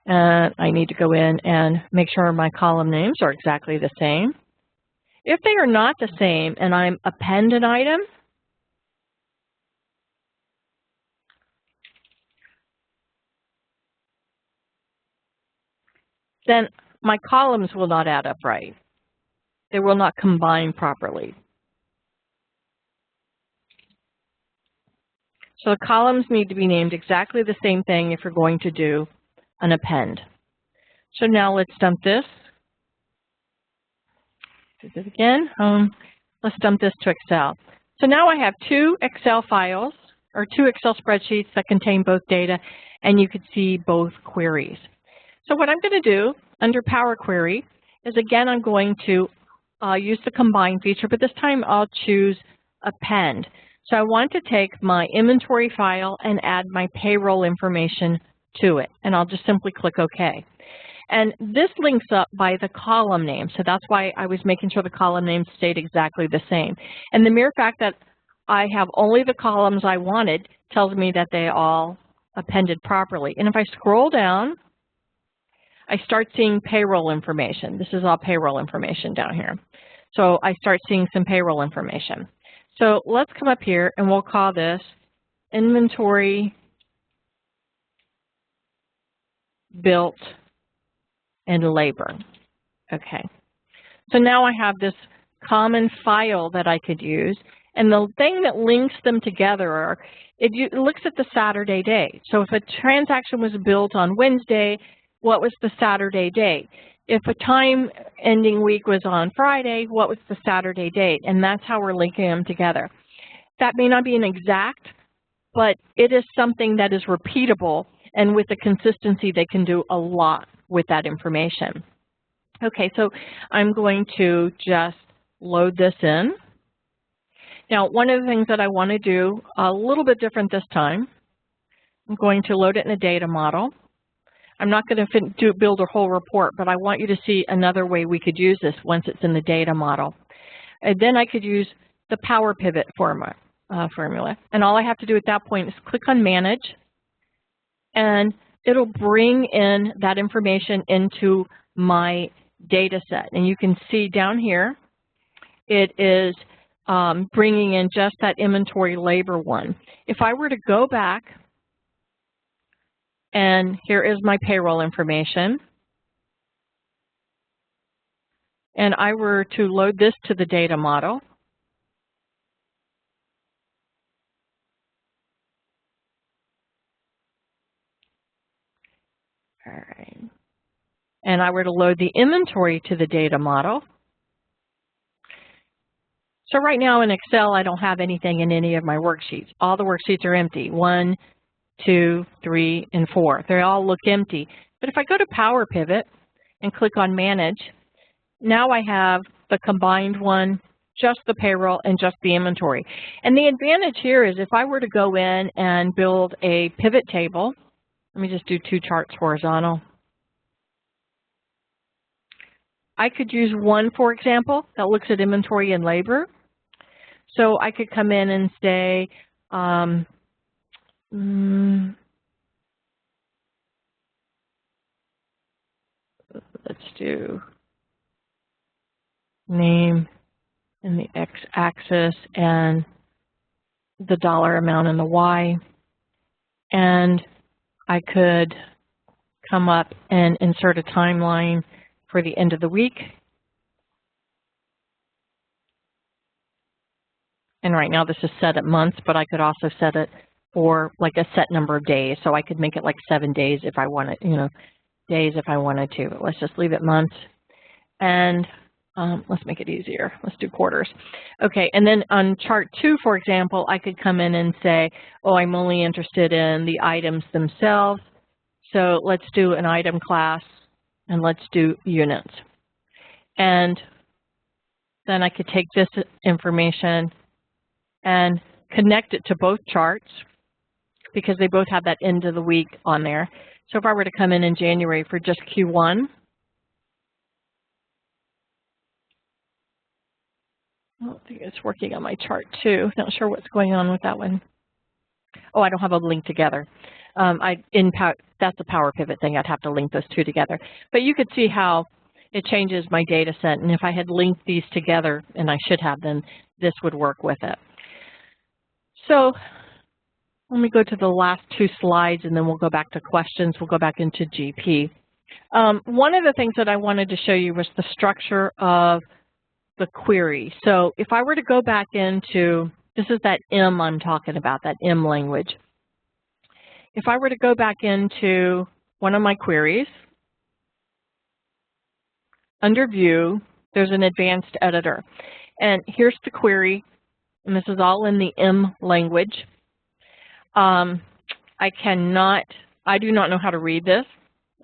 And I need to go in and make sure my column names are exactly the same. If they are not the same and I'm append an item, then my columns will not add up right. They will not combine properly. So the columns need to be named exactly the same thing if you're going to do an append. So now let's dump this. Do this again. Let's dump this to Excel. So now I have two Excel files, or two Excel spreadsheets that contain both data, and you could see both queries. So what I'm going to do under Power Query is, again, I'm going to use the combine feature, but this time I'll choose append. So I want to take my inventory file and add my payroll information to it, and I'll just simply click OK. And this links up by the column name, so that's why I was making sure the column names stayed exactly the same. And the mere fact that I have only the columns I wanted tells me that they all appended properly. And if I scroll down, I start seeing payroll information. This is all payroll information down here. So I start seeing some payroll information. So let's come up here and we'll call this inventory built and labor. Okay. So now I have this common file that I could use. And the thing that links them together are, it looks at the Saturday date. So if a transaction was billed on Wednesday, what was the Saturday date? If a time ending week was on Friday, what was the Saturday date? And that's how we're linking them together. That may not be an exact, but it is something that is repeatable, and with the consistency, they can do a lot with that information. Okay, so I'm going to just load this in. Now, one of the things that I want to do a little bit different this time, I'm going to load it in a data model. I'm not going to build a whole report, but I want you to see another way we could use this once it's in the data model. And then I could use the Power Pivot formula. And all I have to do at that point is click on Manage, and it'll bring in that information into my data set. And you can see down here, it is bringing in just that inventory labor one. If I were to go back, and here is my payroll information, and I were to load this to the data model, all right, and I were to load the inventory to the data model. So right now in Excel, I don't have anything in any of my worksheets. All the worksheets are empty. 1, 2, 3, and 4. They all look empty. But if I go to Power Pivot and click on Manage, now I have the combined one, just the payroll, and just the inventory. And the advantage here is if I were to go in and build a pivot table, let me just do 2 charts horizontal. I could use one, for example, that looks at inventory and labor. So I could come in and say, let's do name in the x-axis and the dollar amount in the y. And I could come up and insert a timeline for the end of the week. And right now this is set at months, but I could also set it for like a set number of days. So I could make it like 7 days if I wanted, days if I wanted to. But let's just leave it months. And let's make it easier. Let's do quarters. Okay, and then on chart 2, for example, I could come in and say, oh, I'm only interested in the items themselves. So let's do an item class, and let's do units. And then I could take this information and connect it to both charts because they both have that end of the week on there. So if I were to come in January for just Q1, I don't think it's working on my chart too. Not sure what's going on with that one. Oh, I don't have a link together. That's a Power Pivot thing. I'd have to link those two together. But you could see how it changes my data set. And if I had linked these together, and I should have, then this would work with it. So let me go to the last two slides, and then we'll go back to questions. We'll go back into GP. One of the things that I wanted to show you was the structure of the query. So if I were to go back into, this is that M I'm talking about, that M language. If I were to go back into one of my queries, under View, there's an Advanced Editor. And here's the query, and this is all in the M language. I do not know how to read this.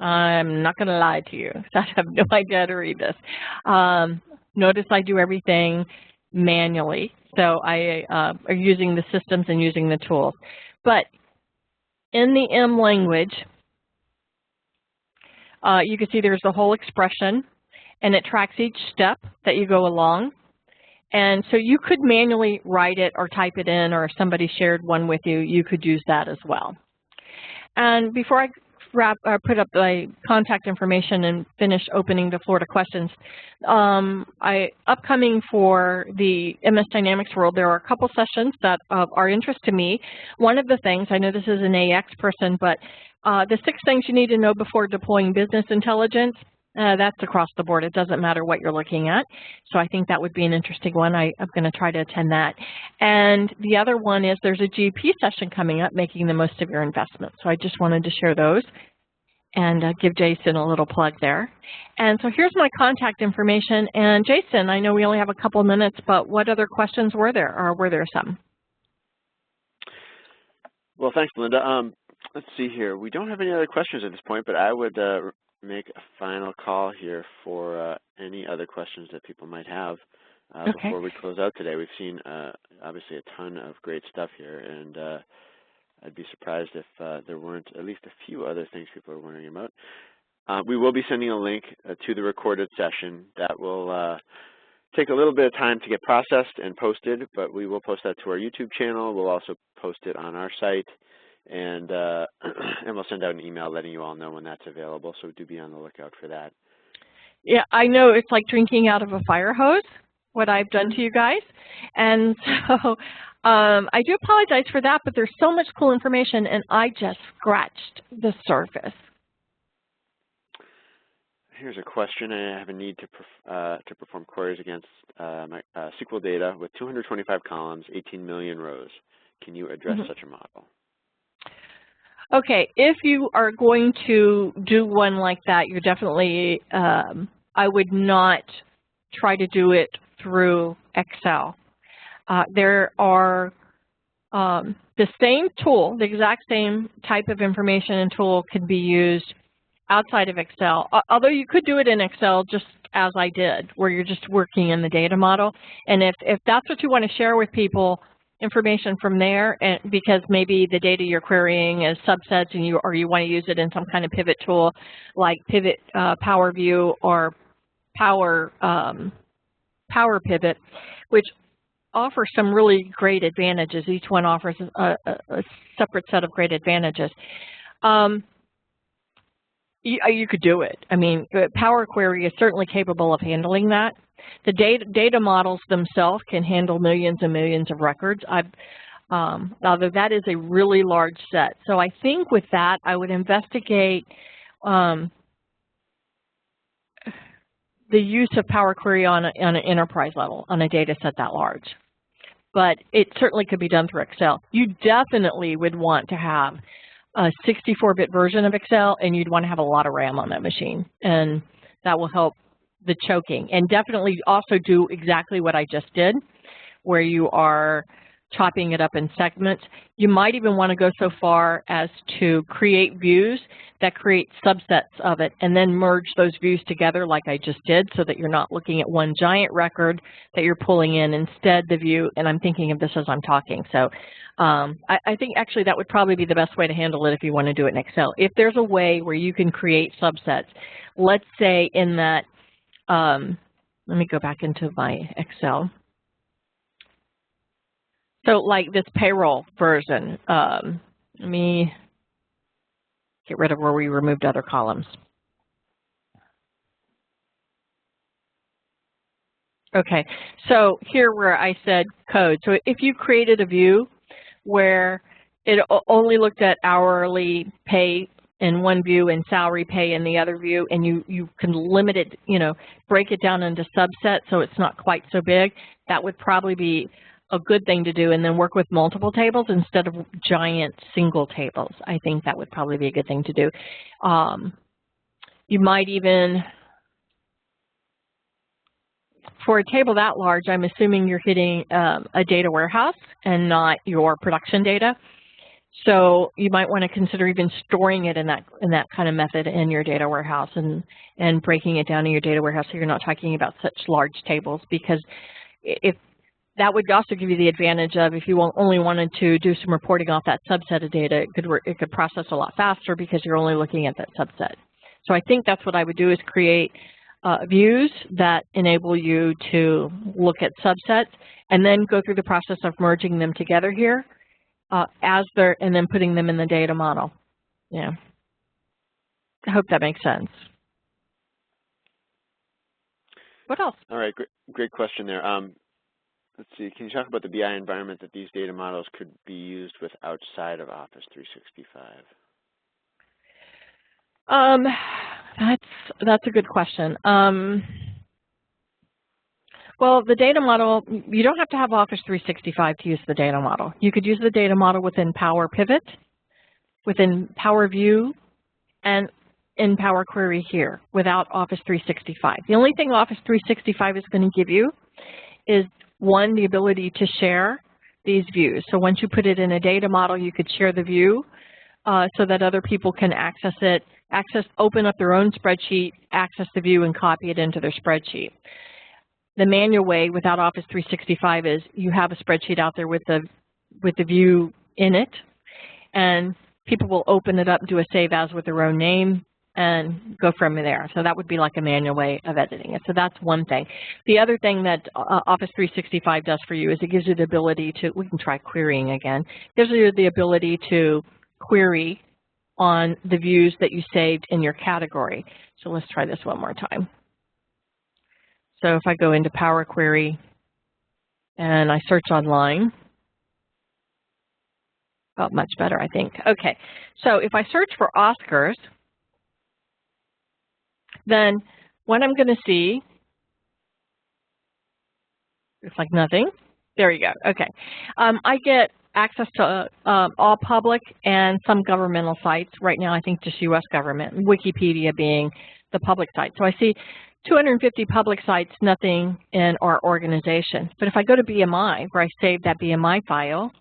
I'm not going to lie to you. I have no idea how to read this. Notice I do everything manually. So I are using the systems and using the tools. But in the M language, you can see there's the whole expression, and it tracks each step that you go along. And so you could manually write it or type it in, or if somebody shared one with you, you could use that as well. And before I put up the contact information and finish opening the floor to questions, upcoming for the MS Dynamics world, there are a couple sessions that are interest to me. One of the things, I know this is an AX person, but the 6 things you need to know before deploying business intelligence, that's across the board. It doesn't matter what you're looking at. So I think that would be an interesting one. I'm going to try to attend that. And the other one is there's a GP session coming up, making the most of your investment. So I just wanted to share those and give Jason a little plug there. And so here's my contact information. And Jason, I know we only have a couple minutes, but what other questions were there, or were there some?
Well, thanks, Belinda. Let's see here. We don't have any other questions at this point, but I would make a final call here for any other questions that people might have before we close out today. We've seen obviously a ton of great stuff here, and I'd be surprised if there weren't at least a few other things people are wondering about. We will be sending a link to the recorded session that will take a little bit of time to get processed and posted, but we will post that to our YouTube channel. We'll also post it on our site, and we'll send out an email letting you all know when that's available, so do be on the lookout for that.
Yeah, I know it's like drinking out of a fire hose, what I've done to you guys, and so I do apologize for that, but there's so much cool information, and I just scratched the surface.
Here's a question. I have a need to perform queries against my SQL data with 225 columns, 18 million rows. Can you address such a model?
Okay, if you are going to do one like that, you're definitely, I would not try to do it through Excel. There are the same tool, the exact same type of information and tool can be used outside of Excel, although you could do it in Excel just as I did, where you're just working in the data model. And if that's what you want to share with people, information from there, and because maybe the data you're querying is subsets, and you want to use it in some kind of pivot tool like Pivot Power View or Power Pivot, which offers some really great advantages. Each one offers a separate set of great advantages. You could do it. I mean, Power Query is certainly capable of handling that. The data models themselves can handle millions and millions of records. Although that is a really large set. So I think with that, I would investigate the use of Power Query on an enterprise level, on a data set that large. But it certainly could be done through Excel. You definitely would want to have a 64-bit version of Excel, and you'd want to have a lot of RAM on that machine. And that will help the choking. And definitely also do exactly what I just did, where you are chopping it up in segments. You might even want to go so far as to create views that create subsets of it and then merge those views together like I just did so that you're not looking at one giant record that you're pulling in. Instead, the view, and I'm thinking of this as I'm talking. So I think actually that would probably be the best way to handle it if you want to do it in Excel. If there's a way where you can create subsets, let's say in that, let me go back into my Excel. So like this payroll version, let me get rid of where we removed other columns. Okay, so here where I said code. So if you created a view where it only looked at hourly pay in one view and salary pay in the other view, and you can limit it, break it down into subsets so it's not quite so big, that would probably be a good thing to do, and then work with multiple tables instead of giant single tables. I think that would probably be a good thing to do. You might even, for a table that large, I'm assuming you're hitting a data warehouse and not your production data. So you might want to consider even storing it in that kind of method in your data warehouse and breaking it down in your data warehouse so you're not talking about such large tables, because if that would also give you the advantage of, if you only wanted to do some reporting off that subset of data, it could process a lot faster because you're only looking at that subset. So I think that's what I would do, is create views that enable you to look at subsets and then go through the process of merging them together here and then putting them in the data model. Yeah. I hope that makes sense. What else?
All right, great question there. Let's see, can you talk about the BI environment that these data models could be used with outside of Office 365?
That's a good question. Well, the data model, you don't have to have Office 365 to use the data model. You could use the data model within Power Pivot, within Power View, and in Power Query here without Office 365. The only thing Office 365 is going to give you is, one, the ability to share these views. So once you put it in a data model, you could share the view so that other people can access it, open up their own spreadsheet, access the view, and copy it into their spreadsheet. The manual way without Office 365 is you have a spreadsheet out there with the view in it, and people will open it up, do a save as with their own name, and go from there. So that would be like a manual way of editing it. So that's one thing. The other thing that Office 365 does for you is it gives you the ability to, we can try querying again, gives you the ability to query on the views that you saved in your category. So let's try this one more time. So if I go into Power Query and I search online, oh, much better, I think. Okay, so if I search for Oscars, then what I'm going to see, it's like nothing. There you go. Okay. I get access to all public and some governmental sites. Right now, I think just U.S. government, Wikipedia being the public site. So I see 250 public sites, nothing in our organization. But if I go to BMI, where I saved that BMI file,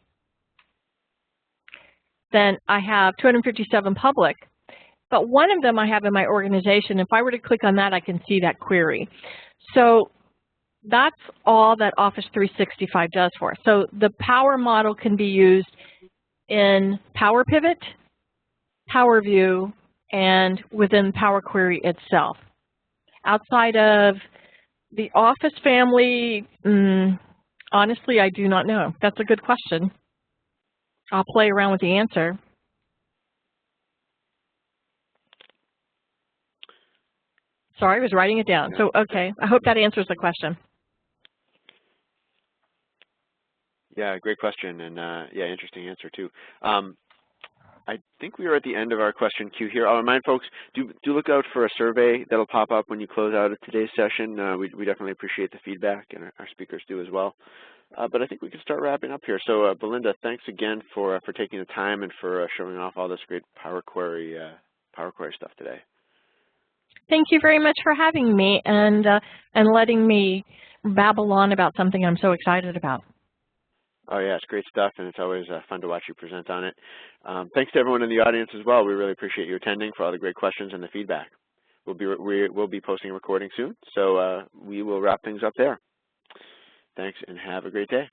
then I have 257 public. But one of them I have in my organization. If I were to click on that, I can see that query. So that's all that Office 365 does for us. So the Power model can be used in Power Pivot, Power View, and within Power Query itself. Outside of the Office family, honestly, I do not know. That's a good question. I'll play around with the answer. Sorry, I was writing it down. So, okay, I hope that answers the question.
Yeah, great question, and yeah, interesting answer too. I think we are at the end of our question queue here. I'll remind folks, do look out for a survey that'll pop up when you close out of today's session. We definitely appreciate the feedback, and our speakers do as well. But I think we can start wrapping up here. So, Belinda, thanks again for taking the time and for showing off all this great Power Query stuff today.
Thank you very much for having me and letting me babble on about something I'm so excited about.
Oh yeah, it's great stuff, and it's always fun to watch you present on it. Thanks to everyone in the audience as well. We really appreciate you attending, for all the great questions and the feedback. We'll be posting a recording soon, so we will wrap things up there. Thanks, and have a great day.